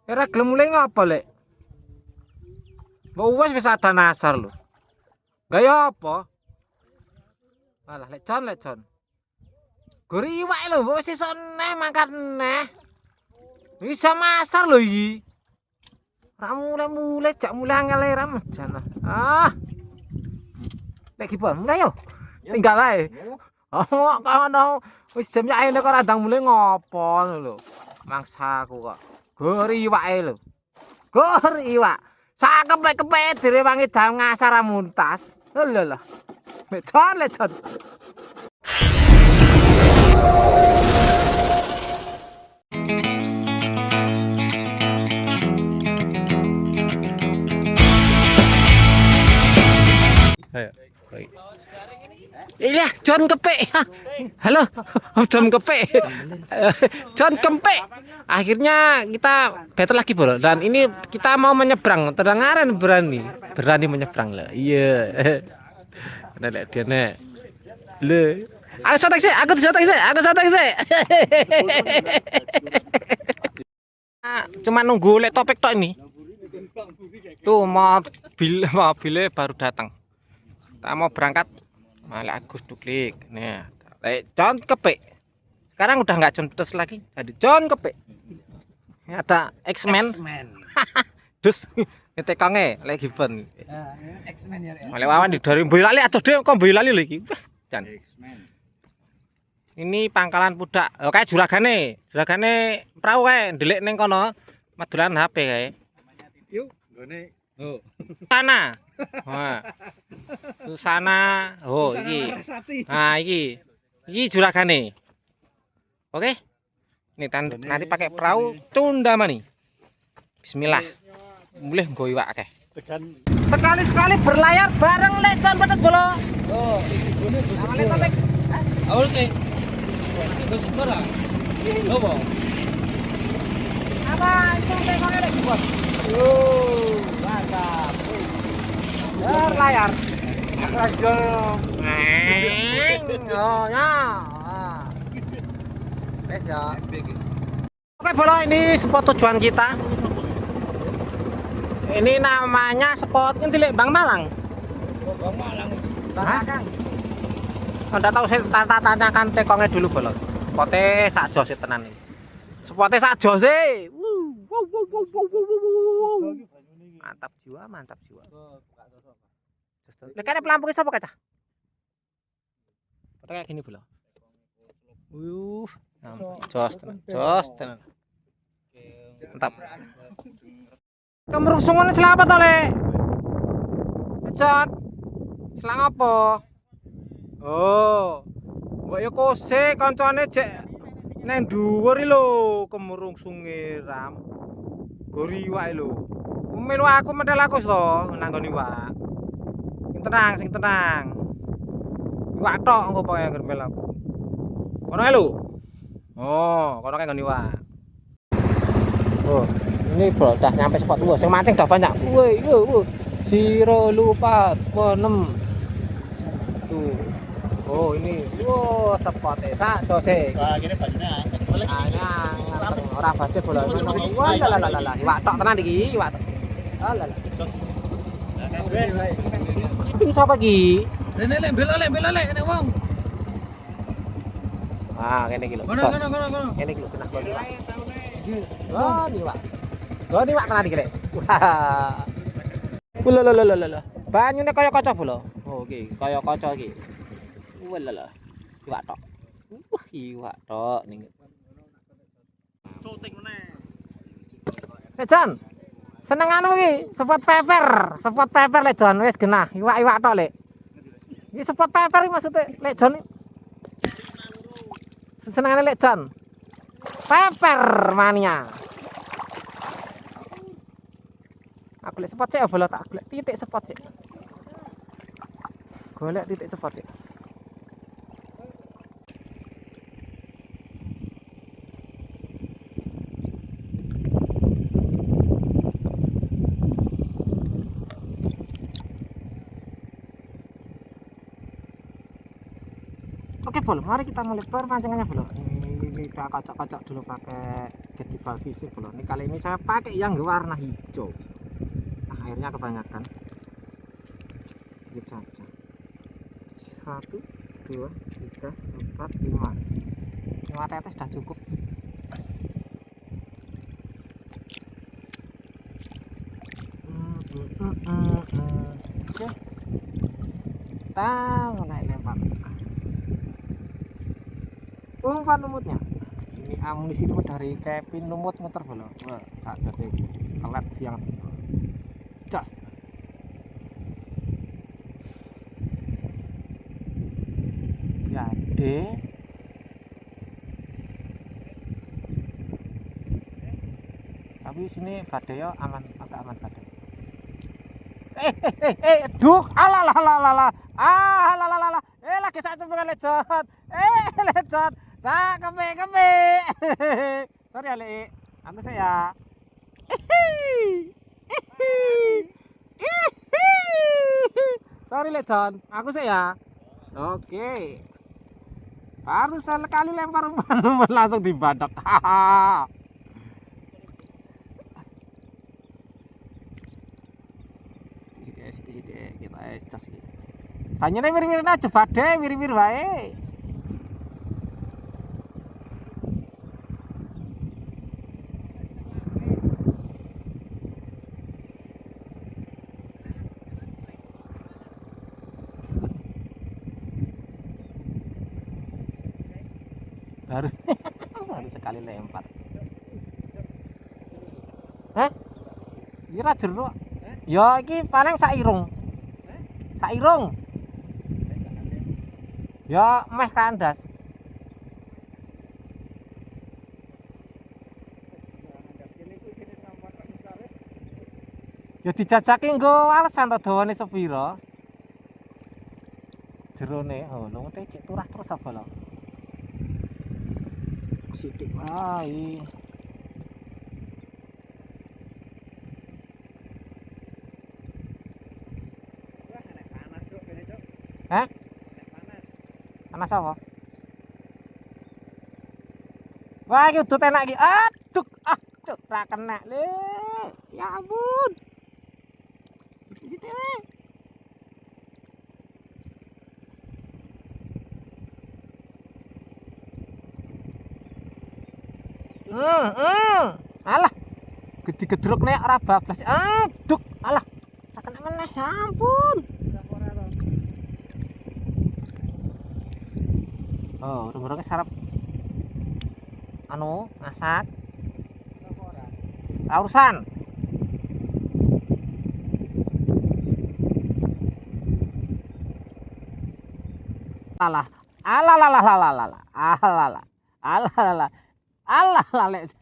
Ora gelem mulai ngapa lek? Mbok wis ada nasar lho. Gaya apa? Alah lek Jon. Gori iwak lho, mbok wis esuk neh mangkat neh. Bisa masar lho iki. Ora mulai jak mulai angel ram jan. Ah. Lek gipon mulai yo. Tinggal ae. Oh, kono wis jam ae nek ora ndang mulai ngopo lho. Mangsaku kok. Gori iwake lho. Gori iwak. Sak kepek-kepek direwangi dam ngasar muntas. Lho lho. Lek Jon. Ayo. Iya, Jon kepek. Halo, Jon kepek. Jon kepek. Akhirnya kita battle lagi bro. Dan ini kita mau menyeberang. Terdengaran berani menyeberang lah. Iya. Nek dia nek. Le. Aku sotek sih. Cuma nunggu lek topik tok ini. Tuh mobilnya baru datang. Kita mau berangkat. Malah Agus duklik. Nah, Jon kepek. Sekarang udah nggak Jon Petes lagi. Jadi Jon kepek. Ini ada X-Men. Dus ngetekange lagi given. X-Men ya. Malah wawan di dari Boyolali atau deh kok Boyolali lagi. Jan. Ini pangkalan pudak. Oh, kayak juragane perahu kae ndelik ning kono. Madulan HP kae. Yuk, gone. Oh. Sana. Wah. Susana. Oh, iki. Nah, iki. Iki juragane. Oke. Nih nanti pakai perahu Cundamani. Bismillah. Mulih nggo iwak akeh. Sekali-sekali berlayar bareng lek Jon Petes bolo. Oh, iki gone. Awale topik. Awal ke. Wis ora. Lopo? Apa itu tekone lek bos? Mantap. Berlayar. Aja. Oh, ya. Wes ya. Oke, bolo ini spot tujuan kita. Ini namanya spot ngendi lek Bang Malang. Oh, Bang Malang. Bang. Anda tahu saya tanyakan tekongnya dulu bolo. Spotnya sak jose tenan iki. Spotnya sak jose. Mantap jiwa. Lek kene pelampungnya sapa kaca? Foto kayak gini bolo. Jos tenan. Mantap. Kemerungsungan selamat to, Lek. Jon. Selang apa? Oh. Mbok yo kose kancane jek nang dhuwur lho kemerungsunge ram. Gori iwak lho. Melu aku medal aku to nanggon iwak. Sing tenang. Iwak tok engko pokoke ngermel aku. Kono ae lho. Oh, kono kae nggon iwak. Oh, ini bro, udah nyampe spot gua. Sing mancing udah banyak. Woi, Siro lupa 6. Tuh. Oh, ini. Wow, spotnya sak jose. Wah, gini bajunya angkat. Ora badhe bola. Wah, la. Iwak tok tenan iki, iwak tok. Alah. Ini sapa iki? Rene lek bela lek nek wong. Ah, kene iki lho. Kono. Kene iki lho kena gol iwak. Oh, iwak. Gol iwak tenan iki lek. Wah. Lho. Banyune kaya kaca bola. Oh, iki kaya kaca iki. Lho. Iwak tok. Iwak tok ning. Syuting meneh. Jon. Seneng anu iki, spot peper lek Jon wis genah. Iwak tok lek. Iki spot peper iki maksudnya lek Jon. Senengane lek Jon. Peper mania. Aku lihat spot sih, boleh tak golek titik spot sih. Golek titik spot sih. Oke, Bol, mari kita mulai permancingannya, Bol. kita kocok-kocok dulu pakai Gedival Fisik loh. Ini kali ini saya pakai yang warna hijau. Nah, airnya kebanyakan. Sedikit saja. 1, 2, 3, 4, 5. 5 tetes sudah cukup. Oke. Kita mulai lempar. Umpan lumutnya. Ini amunisi lumut dari Kevin Lumut muter bola. Wah, saja sih. Kelet yang just. Ya, D. Tapi sini badai ya aman, agak aman badai. Duh, alalalalalala. Alalalalalala. Lagi satu bukan lecot. Lecot. Sa kebe. Sorry Ali. Aku saya. Sorry lecot. Aku saya. Oke. Baru sekali lempar umpan langsung dibadak. Kita cas iki. Banyune mir-mir aja badhe, mir-mir wae. Baru baru sekali lempar. Hah? Kira jeruk. Ya iki paling sak irung. Sak irung. Ya meh kandas. Ya dijajaki nggo alasan to dawane sepira. Jerone, oh lumute cek turah terus apa lho. Sithik wae. Hah? Panas apa? Wah, iki udut enak iki. Aduh, ra kena le. Ya ampun. Sithik. Alah. Gede-gedruk nek ora bablas. Aduh, alah. Ra kena meneh, ya ampun. Oh, urung-urunge sarap anu masak. Urusan. Alah. Alalalalalala. Alalala. Alah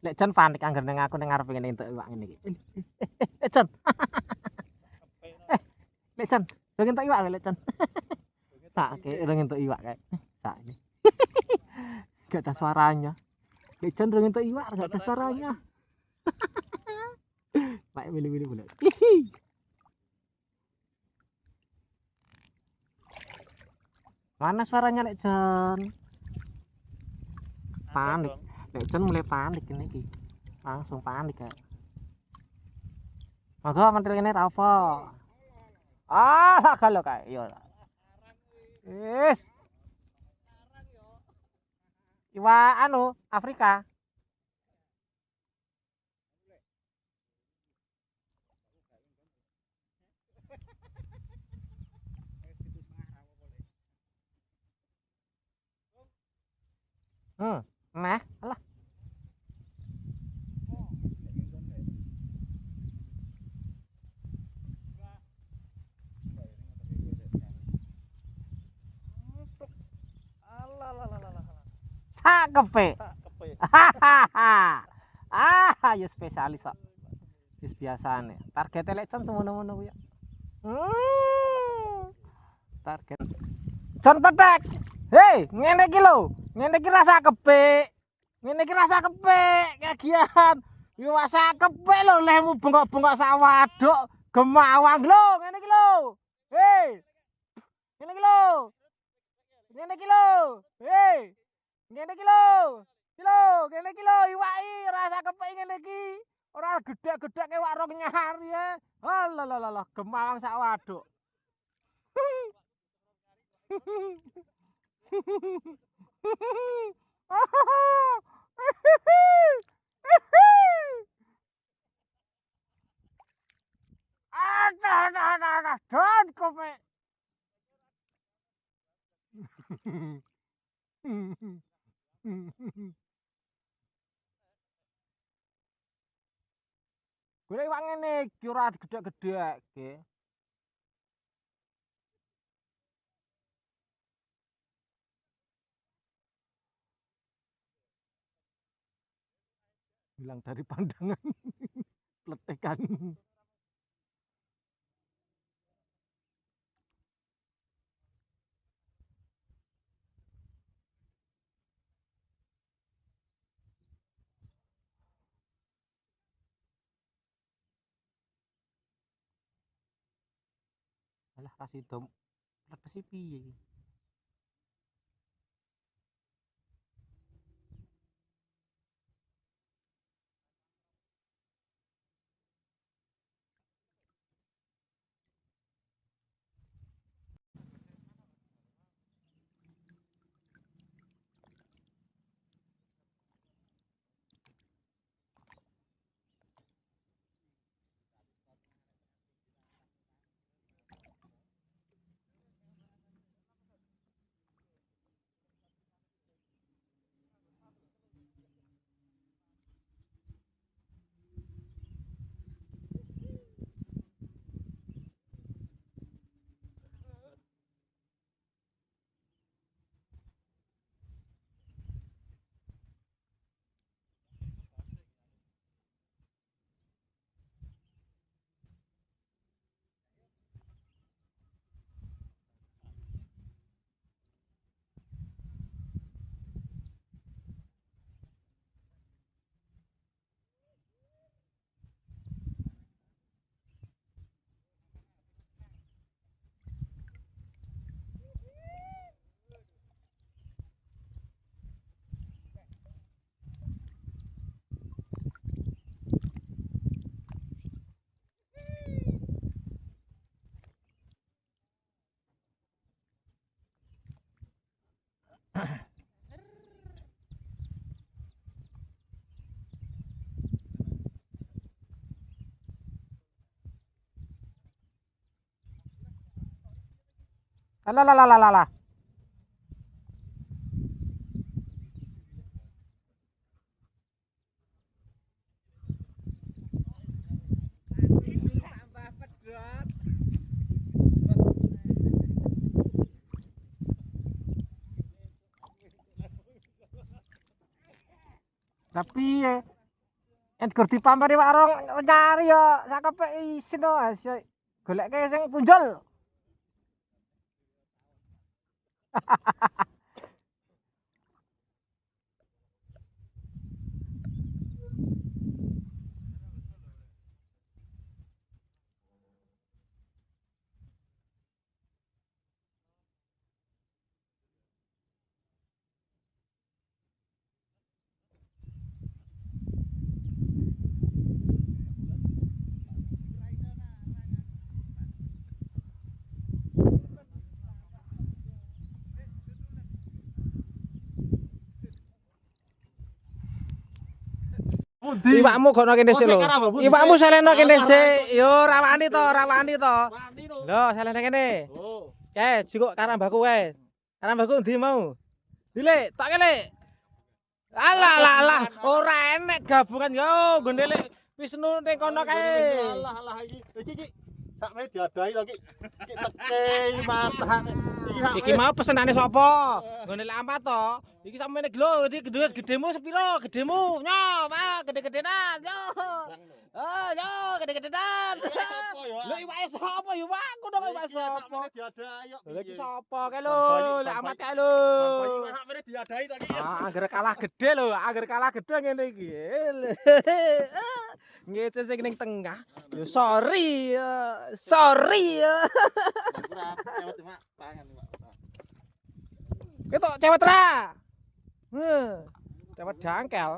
lek jan panik angger ning aku ning ngarep ngene entuk iwak ngene iki. Jan. Lek jan, urung entuk iwak lek jan. Sak urung entuk iwak kae. Sak iki. Gak ada suaranya. Lek jan urung entuk iwak gak ada suaranya. Pak milih-milih boleh. Mana suaranya lek jan? Panik. Lek jan mulai panik ini iki. Langsung panik kayak. Monggo mantil kene ra apa. Kalau kae yo. Wis. Iwak anu Afrika. Nah, alah. Sakepe. Ya spesialis kok. Wis biasane. Target lek jan semono-mono kuwi. Target. Jan petek. Hei, ngene iki lho. Ngene iki rasa kepek. Ngene iki rasa kepek, kagian. Yo rasa kepek lho, lemu bengkok-bengkok sak waduk gemawang lho, ngene iki lho. Hei. Ngene iki lho. Ngene iki lho. Hei. Ngene iki lho. Iki lho, kene iki lho iwaki rasa kepek ngene iki. Ora gedhe-gedhe ke warung nyari ya. Halalala, gemawang sak waduk. Ada, dan kepek. Golek iwak ngene iki ora gedhe-gedheke. Hilang dari pandangan. Pletekan. Alah kasih dom. Pletesi piye iki? Alah. Tapi yen gur dipamperi warung nyari ya sakepek isin to Mas. Golekke sing punjul. Iwakmu gono kene sik lho. Iwakmu seleno kene sik. Yo rawani to. Lho, selene kene. Oh. Jukuk karambaku wae. Karambaku ndi mau? Dilek, tak kele. Alah, ora enek gabungan yo, nggone lek Wisnu ning kono kae. Alah iki sakmene diadahi to iki. Iki teke matane. Iki mau pesenane sapa? Nggone lek amat to. Iki sampeyan lho, iki gedemu sepiro? Gedemu. Nyo, Pak, gede-gedenan. Yo. Oh, yo, gede-gedenan. Lho iwake sapa? Yo aku dong iwake sapa? Diadahi kok. Lha iki sapa kae lho? Lek amat kae lho. Sakmene diadahi to iki. Angger kalah gede lho, angger kalah gede ngene iki. Ngece sing ning tengah. Yo sorry. Cewek cuma tangan, Pak. Ketok cewek ra. dapat dangkel.